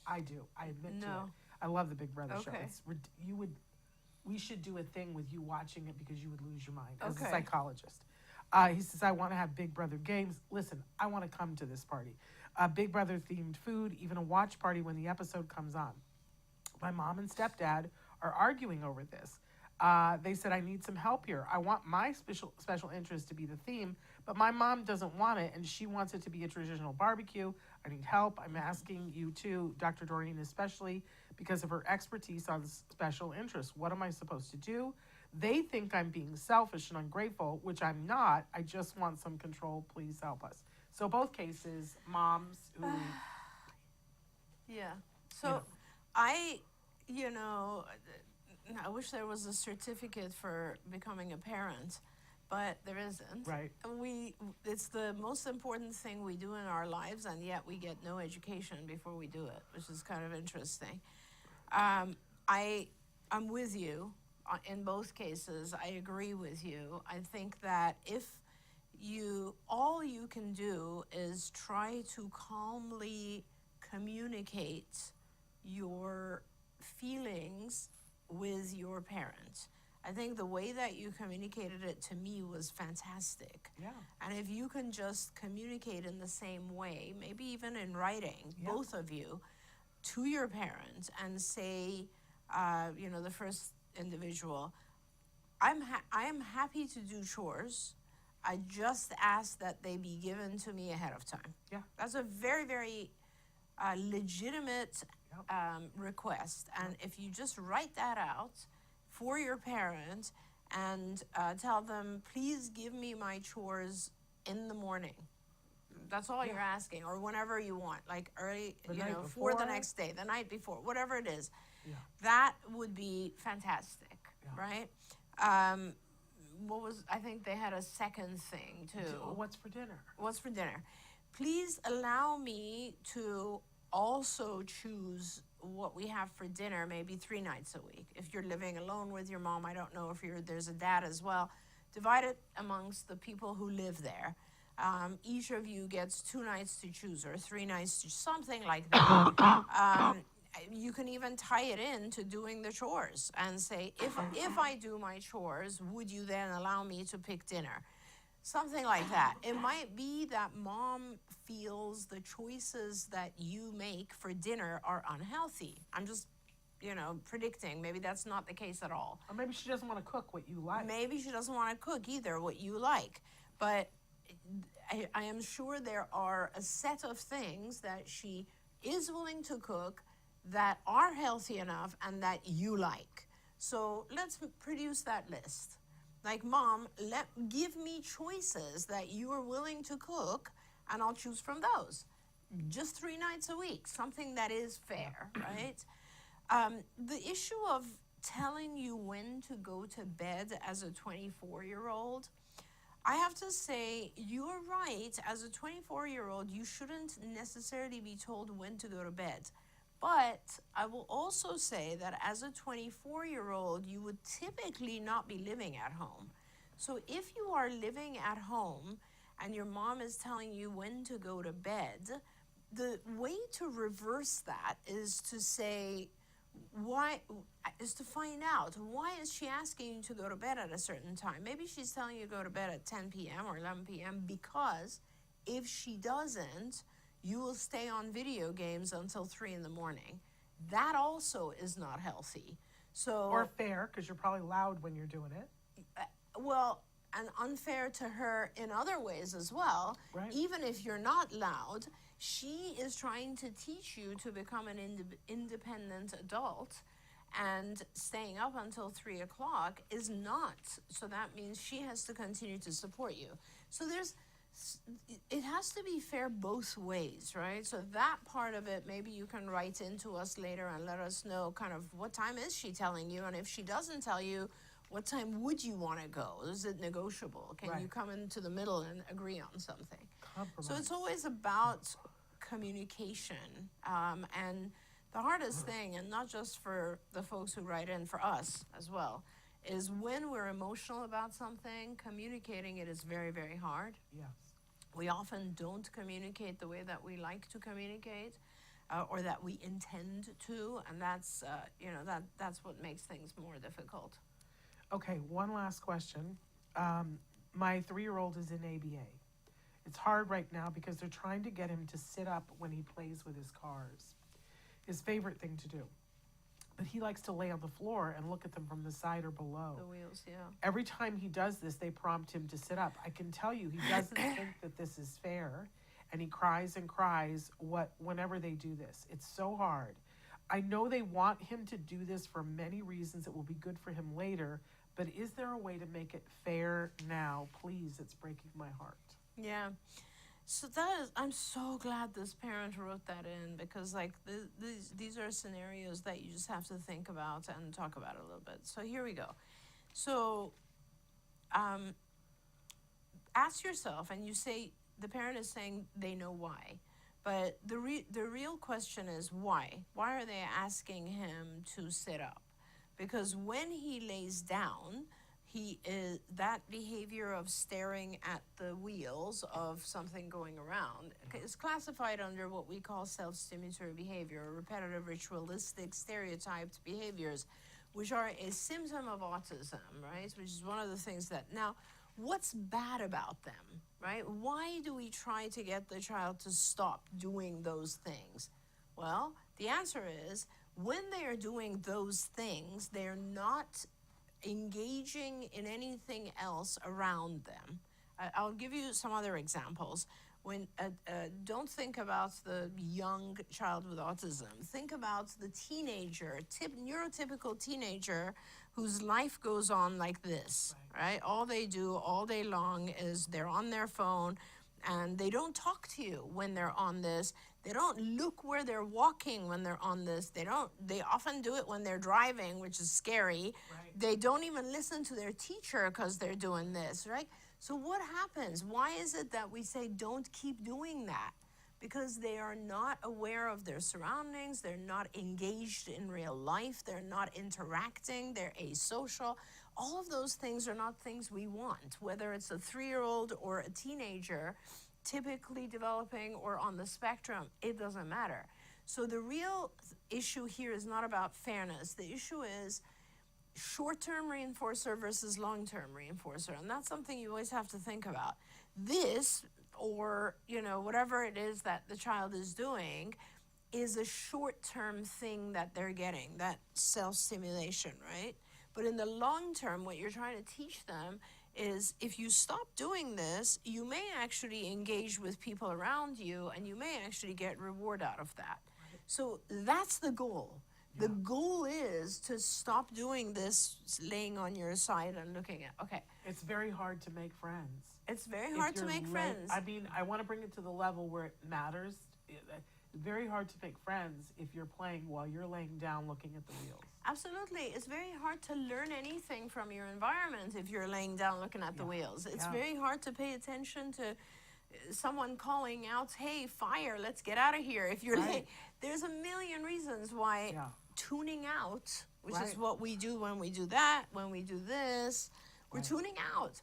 I do. I admit to it. I love the Big Brother show. We should do a thing with you watching it because you would lose your mind as a psychologist. He says, I want to have Big Brother games. Listen, I want to come to this party. Big Brother themed food, even a watch party when the episode comes on. My mom and stepdad are arguing over this. They said, I need some help here. I want my special interest to be the theme, but my mom doesn't want it, and she wants it to be a traditional barbecue. I need help. I'm asking you too, Dr. Doreen especially, because of her expertise on special interests. What am I supposed to do? They think I'm being selfish and ungrateful, which I'm not. I just want some control. Please help us. So both cases, moms who... Yeah. So I wish there was a certificate for becoming a parent, but there isn't. Right. It's the most important thing we do in our lives, and yet we get no education before we do it, which is kind of interesting. I'm with you in both cases. I agree with you. I think that if all you can do is try to calmly communicate your feelings with your parent. I think the way that you communicated it to me was fantastic. Yeah. And if you can just communicate in the same way, maybe even in writing, both of you, to your parent and say, the first individual, I am happy to do chores. I just ask that they be given to me ahead of time. Yeah. That's a very, very legitimate request. And if you just write that out for your parent and tell them, please give me my chores in the morning. That's all you're asking, or whenever you want, like early, for the next day, the night before, whatever it is. Yeah. That would be fantastic, right? I think they had a second thing too. What's for dinner? What's for dinner? Please allow me to also choose what we have for dinner, maybe 3 nights a week. If you're living alone with your mom, I don't know if there's a dad as well. Divide it amongst the people who live there. Each of you gets 2 nights to choose, or 3 nights to something like that. You can even tie it in to doing the chores and say, if I do my chores, would you then allow me to pick dinner? Something like that. It might be that mom feels the choices that you make for dinner are unhealthy. I'm just, predicting. Maybe that's not the case at all. Or maybe she doesn't want to cook what you like. Maybe she doesn't want to cook either what you like. But I am sure there are a set of things that she is willing to cook that are healthy enough and that you like. So let's produce that list. Like, Mom, give me choices that you are willing to cook, and I'll choose from those. Just 3 nights a week, something that is fair, right? The issue of telling you when to go to bed as a 24-year-old, I have to say, you're right. As a 24-year-old, you shouldn't necessarily be told when to go to bed. But I will also say that as a 24-year-old, you would typically not be living at home. So if you are living at home and your mom is telling you when to go to bed, the way to reverse that is to say, to find out, why is she asking you to go to bed at a certain time? Maybe she's telling you to go to bed at 10 p.m. or 11 p.m. because if she doesn't, you will stay on video games until 3 in the morning. That also is not healthy. Or fair, because you're probably loud when you're doing it. And unfair to her in other ways as well. Right. Even if you're not loud, she is trying to teach you to become an independent adult. and staying up until 3 o'clock is not. So that means she has to continue to support you. So it has to be fair both ways, right? So that part of it, maybe you can write into us later and let us know kind of what time is she telling you, and if she doesn't tell you, what time would you want to go? Is it negotiable? Can you come into the middle and agree on something? Compromise. So it's always about communication, and the hardest thing, and not just for the folks who write in, for us as well, is when we're emotional about something, communicating it is very, very hard. Yes. We often don't communicate the way that we like to communicate, or that we intend to, and that's that's what makes things more difficult. Okay, one last question. My 3-year-old is in ABA. It's hard right now because they're trying to get him to sit up when he plays with his cars. His favorite thing to do. But he likes to lay on the floor and look at them from the side or below. The wheels, yeah. Every time he does this, they prompt him to sit up. I can tell you, he doesn't think that this is fair, and he cries and cries whenever they do this. It's so hard. I know they want him to do this for many reasons. It will be good for him later, but is there a way to make it fair now? Please, it's breaking my heart. Yeah. So I'm so glad this parent wrote that in, because like these are scenarios that you just have to think about and talk about a little bit. So here we go. So ask yourself, and you say, the parent is saying they know why, but the real question is why? Why are they asking him to sit up? Because when he lays down, that behavior of staring at the wheels of something going around is classified under what we call self-stimulatory behavior, or repetitive, ritualistic, stereotyped behaviors, which are a symptom of autism, right? Which is one of the things that, now, what's bad about them, right? Why do we try to get the child to stop doing those things? Well, the answer is, when they are doing those things, they're not engaging in anything else around them. I'll give you some other examples. When don't think about the young child with autism. Think about the teenager, neurotypical teenager, whose life goes on like this, right? All they do all day long is they're on their phone, and they don't talk to you when they're on this. They don't look where they're walking when they're on this. They often do it when they're driving, which is scary. Right. They don't even listen to their teacher because they're doing this, right? So what happens? Why is it that we say don't keep doing that? Because they are not aware of their surroundings. They're not engaged in real life. They're not interacting. They're asocial. All of those things are not things we want, whether it's a 3-year-old or a teenager, typically developing or on the spectrum, it doesn't matter. So the real issue here is not about fairness. The issue is short-term reinforcer versus long-term reinforcer, and that's something you always have to think about. This, or whatever it is that the child is doing, is a short-term thing that they're getting, that self-stimulation, right? But in the long term, what you're trying to teach them is, if you stop doing this, you may actually engage with people around you, and you may actually get reward out of that. Right. So that's the goal. Yeah. The goal is to stop doing this, laying on your side and looking at, okay. It's very hard to make friends. It's very hard to make friends. I mean, I want to bring it to the level where it matters. Very hard to make friends if you're playing while you're laying down looking at the wheels. Absolutely. It's very hard to learn anything from your environment if you're laying down looking at the wheels. It's very hard to pay attention to someone calling out, hey, fire, let's get out of here. If you're there's a million reasons why tuning out, which is what we do when we do that, when we do this, we're tuning out.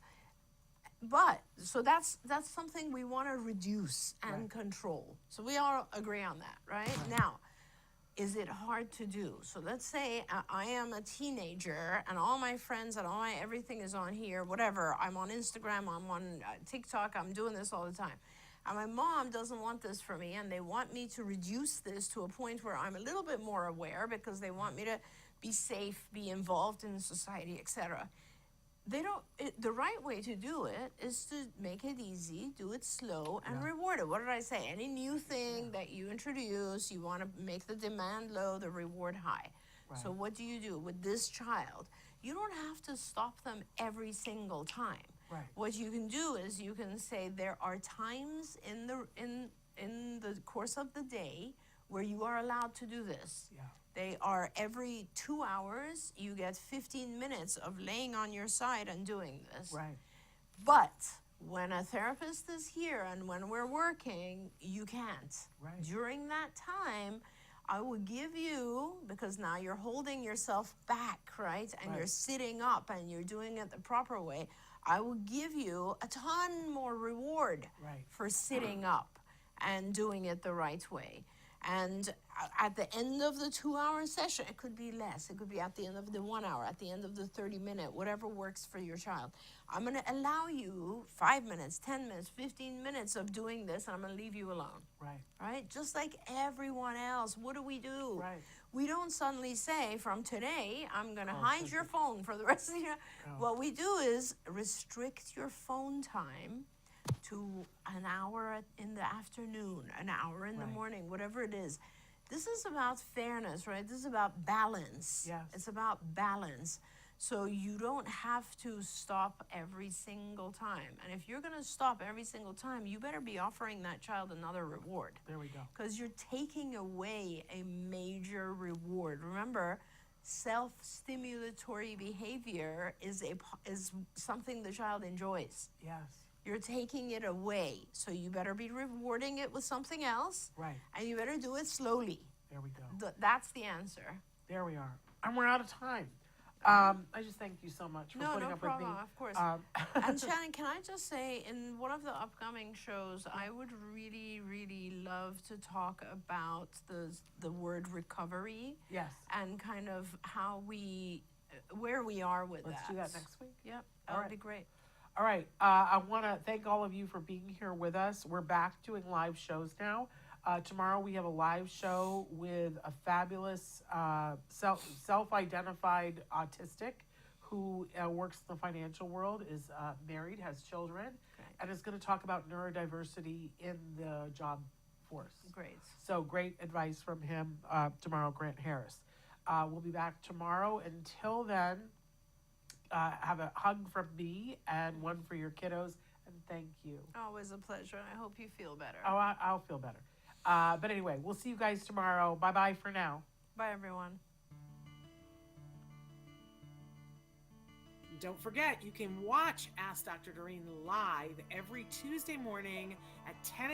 But so that's something we want to reduce and control. So we all agree on that, right? Now, is it hard to do? So let's say I am a teenager, and all my friends and all my everything is on here, whatever. I'm on Instagram, I'm on TikTok, I'm doing this all the time. And my mom doesn't want this for me, and they want me to reduce this to a point where I'm a little bit more aware, because they want me to be safe, be involved in society, etc. The right way to do it is to make it easy, do it slow, and reward it. What did I say? Any new thing that you introduce, you want to make the demand low, the reward high. Right. So what do you do with this child? You don't have to stop them every single time. Right. What you can do is you can say there are times in the course of the day where you are allowed to do this. Yeah. They are every 2 hours, you get 15 minutes of laying on your side and doing this. Right. But when a therapist is here and when we're working, you can't. Right. During that time, I will give you, because now you're holding yourself back, right? And Right. you're sitting up and you're doing it the proper way. I will give you a ton more reward Right. for sitting up and doing it the right way. And at the end of the 2 hour session, it could be less. It could be at the end of the 1 hour, at the end of the 30-minute, whatever works for your child. I'm going to allow you 5 minutes, 10 minutes, 15 minutes of doing this, and I'm going to leave you alone. Right. Right? Just like everyone else. What do? Right. We don't suddenly say, from today, I'm going to Oh, hide thank your you. phone for the rest of the year. Oh. What we do is restrict your phone time to an hour in the afternoon, an hour in the Right. morning, whatever it is. This is about fairness, right? This is about balance. Yes. It's about balance. So you don't have to stop every single time. And if you're going to stop every single time, you better be offering that child another reward. There we go. Because you're taking away a major reward. Remember, self-stimulatory behavior is something the child enjoys. Yes. You're taking it away. So you better be rewarding it with something else. Right. And you better do it slowly. There we go. That's the answer. There we are. And we're out of time. I just thank you so much for putting up problem, with me. of course. Um, And Shannon, can I just say, in one of the upcoming shows, I would really, really love to talk about the word recovery yes. and kind of where we are with that. Let's do that next week. Yep, that All would right. be great. All right. I want to thank all of you for being here with us. We're back doing live shows now. Tomorrow we have a live show with a fabulous self-identified autistic who works in the financial world, is married, has children, and is going to talk about neurodiversity in the job force. Great. So great advice from him tomorrow, Grant Harris. We'll be back tomorrow. Until then, have a hug from me and one for your kiddos, and thank you. Always a pleasure, and I hope you feel better. Oh, I'll feel better. But anyway, we'll see you guys tomorrow. Bye-bye for now. Bye, everyone. Don't forget, you can watch Ask Dr. Doreen live every Tuesday morning at 10